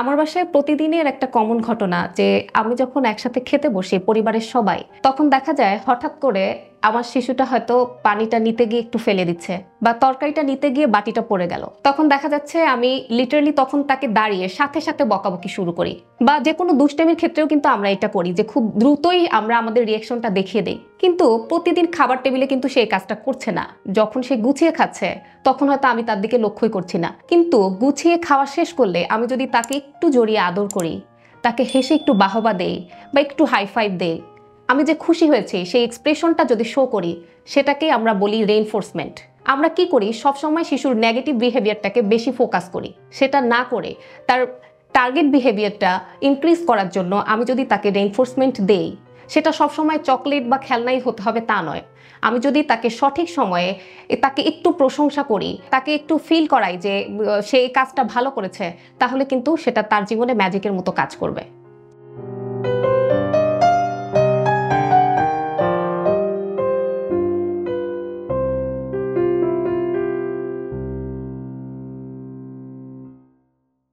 আমার বাসায় প্রতিদিনের একটা কমন ঘটনা যে আমি যখন একসাথে খেতে বসি পরিবারের সবাই, তখন দেখা যায় হঠাৎ করে আমার শিশুটা হয়তো পানিটা নিতে গিয়ে একটু ফেলে দিচ্ছে বা তরকারিটা নিতে গিয়ে বাটিটা পড়ে গেল। তখন দেখা যাচ্ছে আমি লিটারালি তখন তাকে দাঁড়িয়ে সাথে সাথে বকাবকি শুরু করি। বা যে কোনো দুষ্টামির ক্ষেত্রেও কিন্তু আমরা এটা করি যে খুব দ্রুতই আমরা আমাদের রিয়াকশনটা দেখিয়ে দিই। কিন্তু প্রতিদিন খাবার টেবিলে কিন্তু সে এই কাজটা করছে না। যখন সে গুছিয়ে খাচ্ছে তখন হয়তো আমি তার দিকে লক্ষ্যই করছি না, কিন্তু গুছিয়ে খাওয়া শেষ করলে আমি যদি তাকে একটু জড়িয়ে আদর করি, তাকে হেসে একটু বাহবা দেই বা একটু হাই ফাইভ দেই, আমি যে খুশি হয়েছি সেই এক্সপ্রেশনটা যদি শো করি, সেটাকেই আমরা বলি রেইনফোর্সমেন্ট। আমরা কি করি, সবসময় শিশুর নেগেটিভ বিহেভিয়ারটাকে বেশি ফোকাস করি। সেটা না করে তার টার্গেট বিহেভিয়ারটা ইনক্রিজ করার জন্য আমি যদি তাকে রেইনফোর্সমেন্ট দেই, সেটা সবসময় চকলেট বা খেলনাই হতে হবে তা নয়। আমি যদি তাকে সঠিক সময়ে তাকে একটু প্রশংসা করি, তাকে একটু ফিল করাই যে সে এই কাজটা ভালো করেছে, তাহলে কিন্তু সেটা তার জীবনে ম্যাজিকের মতো কাজ করবে।